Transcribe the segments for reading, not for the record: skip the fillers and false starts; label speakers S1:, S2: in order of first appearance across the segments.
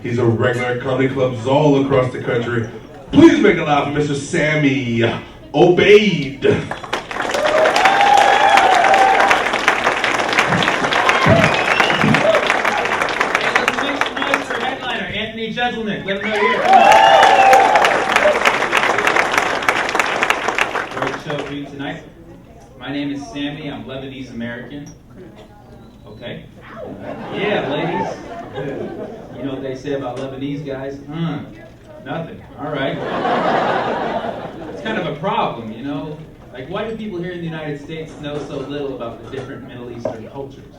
S1: He's a regular at comedy clubs all across the country. Please make it loud for Mr. Sammy Obeid.
S2: Gentlemen, let them know here. Great show for you tonight. My name is Sammy. I'm Lebanese American. Okay. Yeah, ladies. You know what they say about Lebanese guys? Nothing. All right. It's kind of a problem, you know? Like, why do people here in the United States know so little about the different Middle Eastern cultures?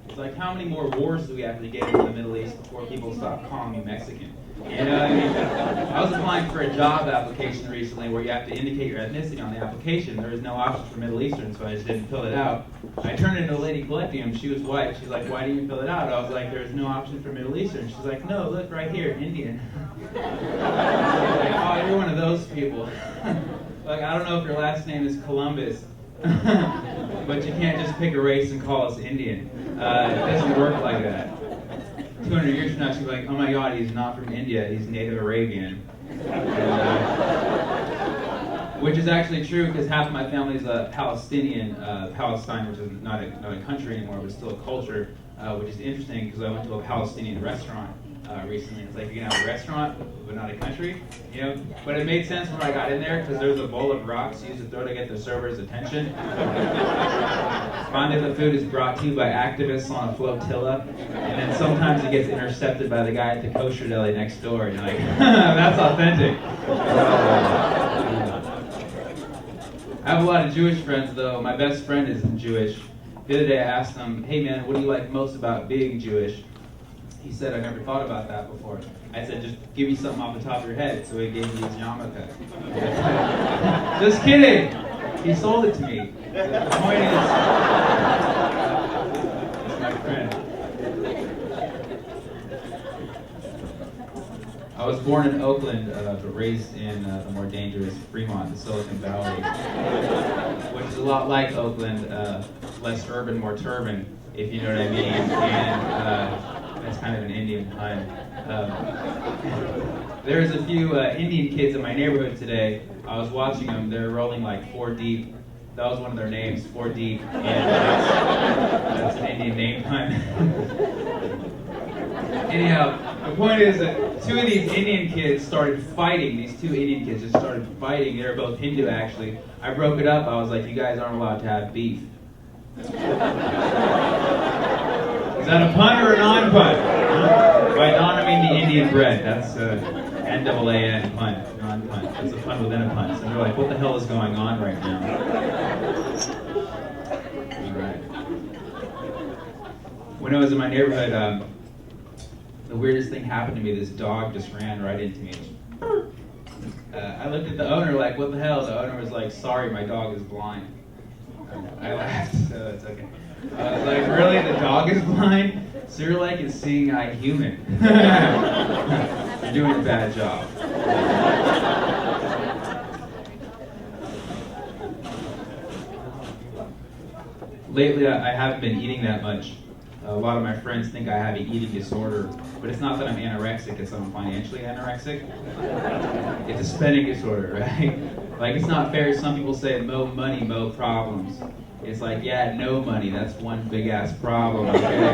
S2: It's like, how many more wars do we have to get into the Middle East before people stop calling me Mexican? You know what I mean? I was applying for a job application recently where you have to indicate your ethnicity on the application. There was no option for Middle Eastern, so I just didn't fill it out. I turned into a lady collecting them. She was white. She's like, why didn't you fill it out? I was like, there's no option for Middle Eastern. She's like, no, look right here, Indian. Like, oh, you're one of those people. Like, I don't know if your last name is Columbus, but you can't just pick a race and call us Indian. It doesn't work like that. 200 years from now, she'll be like, oh my God, he's not from India, he's Native Arabian. Which is actually true, because half of my family is Palestinian. Palestine, which is not a country anymore, but still a culture, which is interesting, because I went to a Palestinian restaurant recently. It's like, you can have a restaurant, but not a country, you know? But it made sense when I got in there, because there's a bowl of rocks used to throw to get the server's attention. Finally, the food is brought to you by activists on a flotilla, and then sometimes it gets intercepted by the guy at the kosher deli next door, and you're like, that's authentic. I have a lot of Jewish friends, though. My best friend isn't Jewish. The other day I asked him, hey man, what do you like most about being Jewish? He said, I never thought about that before. I said, just give me something off the top of your head. So he gave me his yarmulke. Just kidding. He sold it to me. The point is, it's my friend. I was born in Oakland, but raised in the more dangerous Fremont, the Silicon Valley, which is a lot like Oakland, less urban, more turban, if you know what I mean. And that's kind of an Indian pun. There's a few Indian kids in my neighborhood today. I was watching them. They're rolling like 4 deep. That was one of their names, 4 deep. And that's an Indian name pun. Anyhow, the point is that 2 of these Indian kids started fighting. These 2 Indian kids just started fighting. They were both Hindu, actually. I broke it up. I was like, you guys aren't allowed to have beef. Is that a pun or a non-pun? By non, I mean the Indian bread. That's N-double-A-N, pun, non-pun. It's a pun within a pun. So they're like, what the hell is going on right now? All right. When I was in my neighborhood, the weirdest thing happened to me. This dog just ran right into me. I looked at the owner like, what the hell? The owner was like, sorry, my dog is blind. I laughed, so it's okay. I was like, really? The dog is blind? So you're like a seeing-eye human. You're doing a bad job. Lately, I haven't been eating that much. A lot of my friends think I have an eating disorder, but it's not that I'm anorexic, it's that I'm financially anorexic. It's a spending disorder, right? Like, it's not fair. Some people say, mo money, mo problems. It's like, yeah, no money, that's one big-ass problem, okay?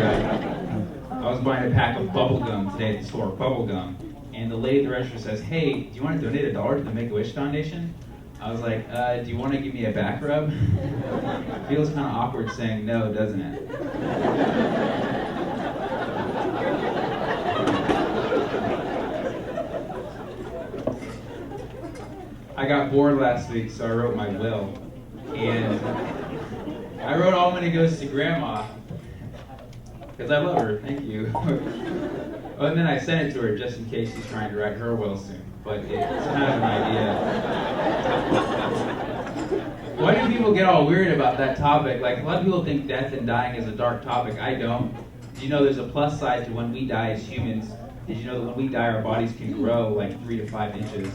S2: I was buying a pack of bubble gum today at the store, bubble gum, and the lady at the register says, hey, do you want to donate $1 to the Make-A-Wish Foundation? I was like, do you want to give me a back rub? Feels kind of awkward saying no, doesn't it? I got bored last week, so I wrote my will. And I wrote all money goes to Grandma, because I love her, thank you. Oh, and then I sent it to her just in case she's trying to write her will soon. But it's kind of an idea. Why do people get all weird about that topic? Like, a lot of people think death and dying is a dark topic. I don't. Do you know there's a plus side to when we die as humans? Did you know that when we die, our bodies can grow like 3 to 5 inches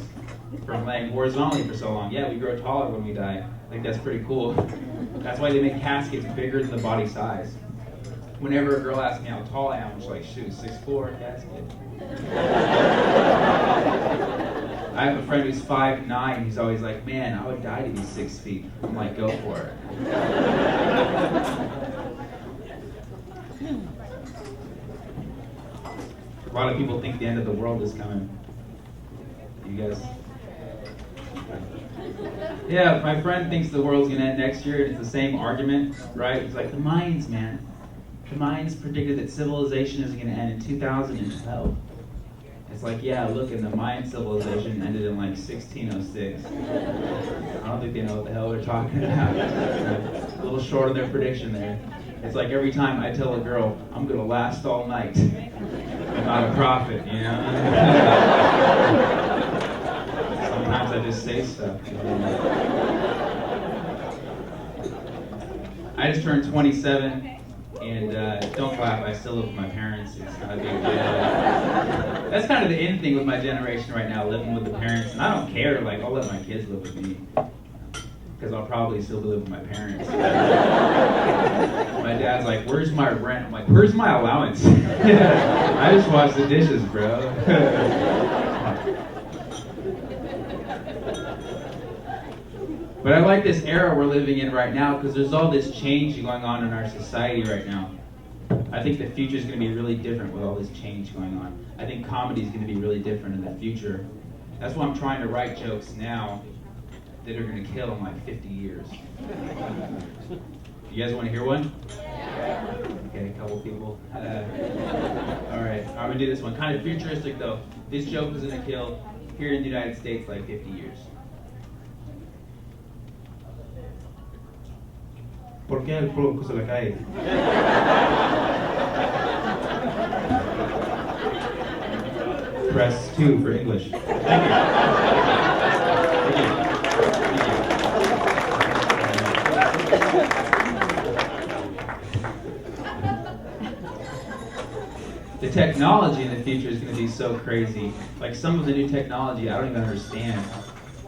S2: from laying horizontally for so long? Yeah, we grow taller when we die. I think that's pretty cool. That's why they make caskets bigger than the body size. Whenever a girl asks me how tall I am, I'm just like, shoot, 6'4", casket. have a friend who's 5'9". He's always like, man, I would die to be 6 feet. I'm like, go for it. A lot of people think the end of the world is coming. You guys? Yeah, my friend thinks the world's going to end next year, and it's the same argument, right? It's like, the Mayans, man. The Mayans predicted that civilization is going to end in 2012. It's like, yeah, look, and the Mayan civilization ended in like 1606. I don't think they know what the hell they're talking about. A little short on their prediction there. It's like every time I tell a girl, I'm going to last all night. I'm not a prophet, you know? Sometimes I just say stuff. You know? I just turned 27. And don't clap, I still live with my parents. It's not a big deal. That's kind of the in thing with my generation right now, living with the parents. And I don't care, like, I'll let my kids live with me. Because I'll probably still live with my parents. My dad's like, where's my rent? I'm like, where's my allowance? I just wash the dishes, bro. But I like this era we're living in right now because there's all this change going on in our society right now. I think the future is going to be really different with all this change going on. I think comedy is going to be really different in the future. That's why I'm trying to write jokes now that are going to kill in like 50 years. You guys want to hear one? Okay, a couple people. All right, I'm going to do this one. Kind of futuristic though. This joke is going to kill here in the United States like 50 years. ¿Por qué el pulpo se le cae? Press 2 for English. Thank you. The technology in the future is going to be so crazy. Like some of the new technology I don't even understand.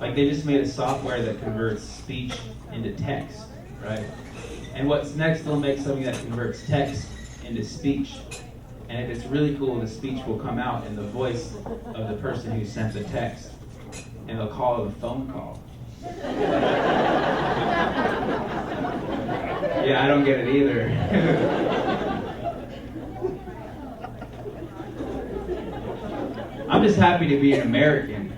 S2: Like they just made a software that converts speech into text, right? And what's next, they'll make something that converts text into speech. And if it's really cool, the speech will come out in the voice of the person who sent the text. And they'll call it a phone call. Yeah, I don't get it either. I'm just happy to be an American.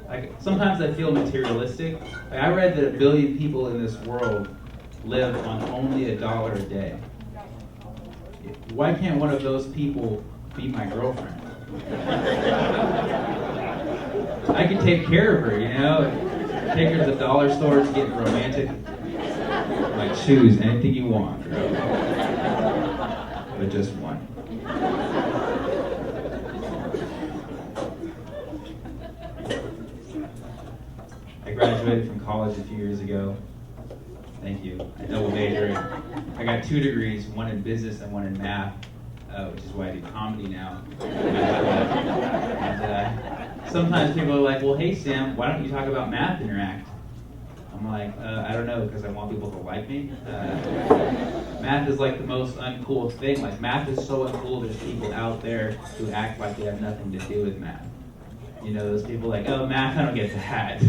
S2: Like, sometimes I feel materialistic. Like, I read that 1 billion people in this world live on only $1 a day. Why can't one of those people be my girlfriend? I can take care of her, you know? Take her to the dollar stores, get romantic. Like, choose anything you want, girl. But just one. I graduated from college a few years ago. Thank you. I double majored. I got 2 degrees, one in business and one in math, which is why I do comedy now. And sometimes people are like, well, hey, Sam, why don't you talk about math in your act? I'm like, I don't know, because I want people to like me. Math is like the most uncool thing. Like, math is so uncool, there's people out there who act like they have nothing to do with math. You know, those people like, oh, math, I don't get that.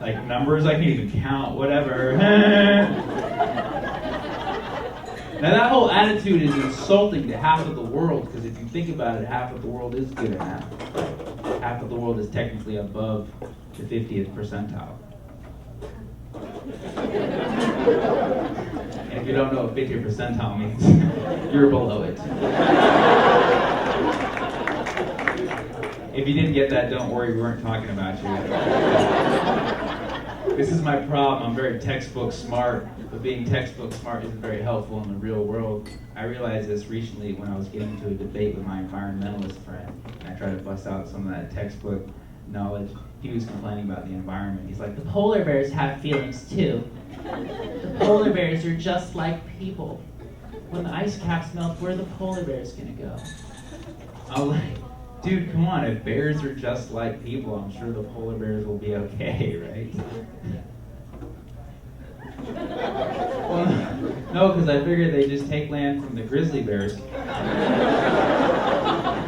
S2: Like numbers, I can't even count, whatever. Now that whole attitude is insulting to half of the world, because if you think about it, half of the world is good at math. Half of the world is technically above the 50th percentile. And if you don't know what 50th percentile means, you're below it. If you didn't get that, don't worry, we weren't talking about you. This is my problem. I'm very textbook smart, but being textbook smart isn't very helpful in the real world. I realized this recently when I was getting into a debate with my environmentalist friend, and I tried to bust out some of that textbook knowledge. He was complaining about the environment. He's like, the polar bears have feelings too. The polar bears are just like people. When the ice caps melt, where are the polar bears gonna go? I was like, dude, come on, if bears are just like people, I'm sure the polar bears will be okay, right? Well, no, because I figured they just take land from the grizzly bears.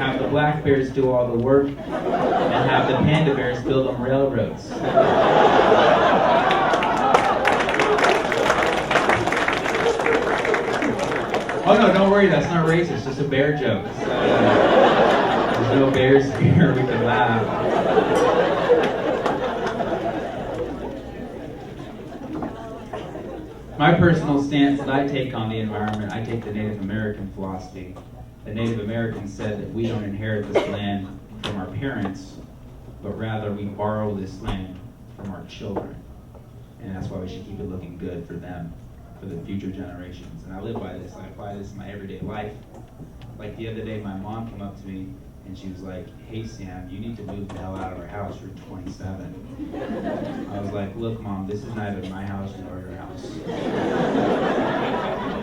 S2: have the black bears do all the work, and have the panda bears build them railroads. Oh no, don't worry, that's not racist, it's just a bear joke. There's no bears here, we can laugh. My personal stance that I take on the environment, I take the Native American philosophy. The Native Americans said that we don't inherit this land from our parents, but rather we borrow this land from our children. And that's why we should keep it looking good for them, for the future generations. And I live by this, I apply this in my everyday life. Like the other day, my mom came up to me and she was like, "Hey Sam, you need to move the hell out of our house, you're 27. I was like, "Look Mom, this is neither my house nor your house.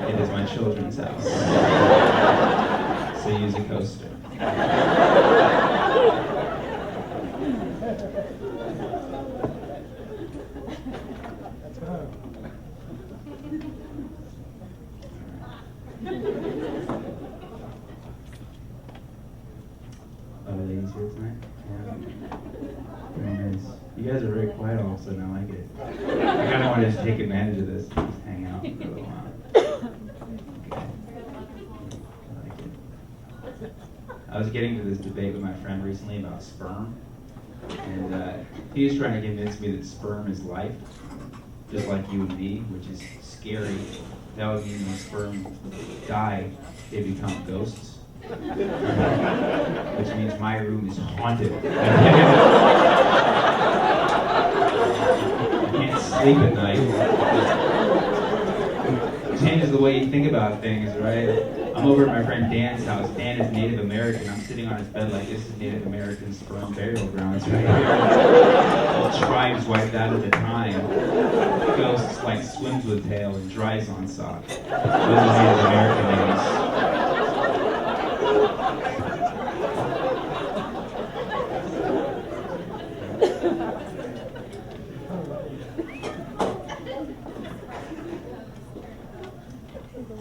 S2: It is my children's house. So use a coaster." Other ladies here tonight? Yeah. Very nice. You guys are very quiet all of a sudden, I like it. I kind of want to just take advantage of this and just hang out for a little while. Okay. I like it. I was getting to this debate with my friend recently about sperm, and he was trying to convince me that sperm is life, just like you and me, which is scary. That would mean when sperm die, they become ghosts. Which means my room is haunted. I can't sleep at night. It changes the way you think about things, right? I'm over at my friend Dan's house. Dan is Native American. I'm sitting on his bed like this is Native American sperm burial grounds right here. All tribes wiped out at the time. Ghosts like swims with tail and dries on sock. Those are Native American names.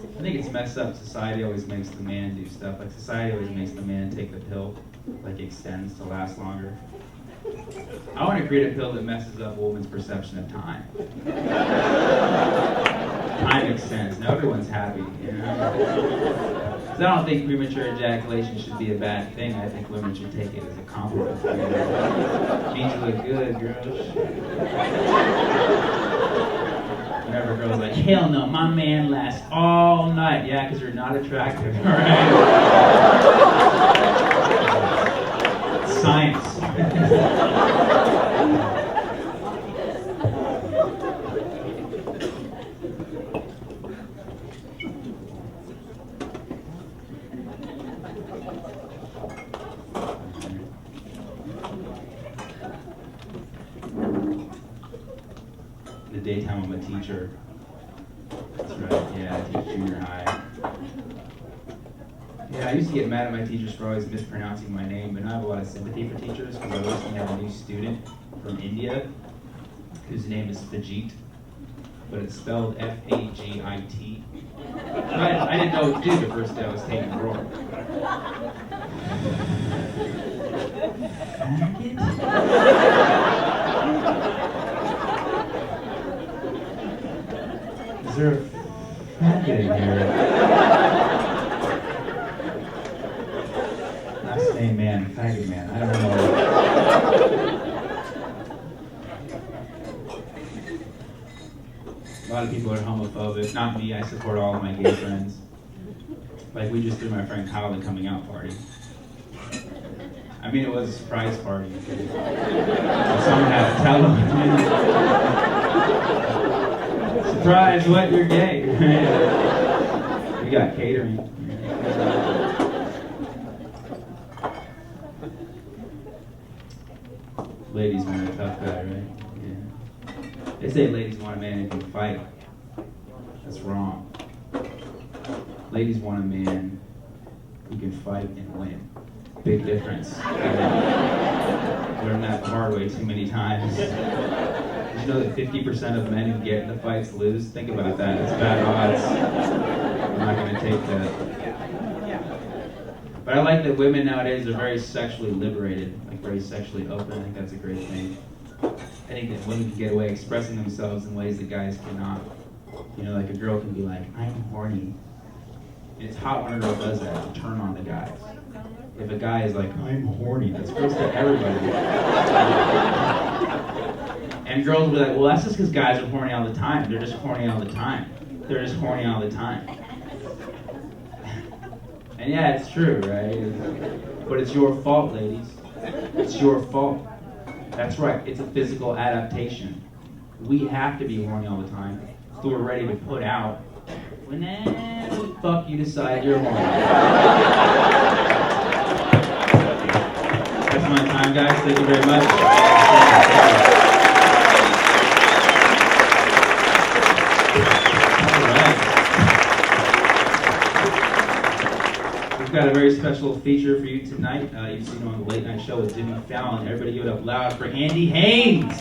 S2: I think it's messed up. Society always makes the man do stuff. Like society always makes the man take the pill, like extends to last longer. I want to create a pill that messes up a woman's perception of time. Time extends. Now everyone's happy, you know? 'Cause I don't think premature ejaculation should be a bad thing. I think women should take it as a compliment. You know? Means you look good, girls. Whenever a girl's like, "Hell no, my man lasts all night." Yeah, because you're not attractive, right? Science. The daytime I'm a teacher. That's right, yeah, I teach junior high. Yeah, I used to get mad at my teachers for always mispronouncing my name, but now I have a lot of sympathy for teachers because I recently had a new student from India whose name is Fajit, but it's spelled F-A-G-I-T. I didn't know what to do the first day I was taking the role. Is there a faggot in here? Last name man, faggot man, I don't know. A lot of people are homophobic. Not me, I support all of my gay friends. Like we just threw my friend Kyle the coming out party. I mean, it was a surprise party. Someone had to tell him. Surprise, what? You're gay. We got catering. Ladies want a tough guy, right? Yeah. They say ladies want a man who can fight. That's wrong. Ladies want a man who can fight and win. Big difference. Learned that the hard way too many times. Did you know that 50% of men who get into fights lose? Think about that. It's bad odds. I'm not going to take that. But I like that women nowadays are very sexually liberated, like very sexually open. I think that's a great thing. I think that women can get away expressing themselves in ways that guys cannot. You know, like a girl can be like, I'm horny. And it's hot when a girl does that to turn on the guys. If a guy is like, I'm horny, that's gross to everybody. And girls will be like, well, that's just because guys are horny all the time. They're just horny all the time. They're just horny all the time. And yeah, it's true, right? But it's your fault, ladies. It's your fault. That's right, it's a physical adaptation. We have to be horny all the time, so we're ready to put out whenever the fuck you decide you're horny. That's my time, guys. Thank you very much. We've got a very special feature for you tonight. You've seen on the Late Night Show with Jimmy Fallon. Everybody give it up loud for Andy Haynes.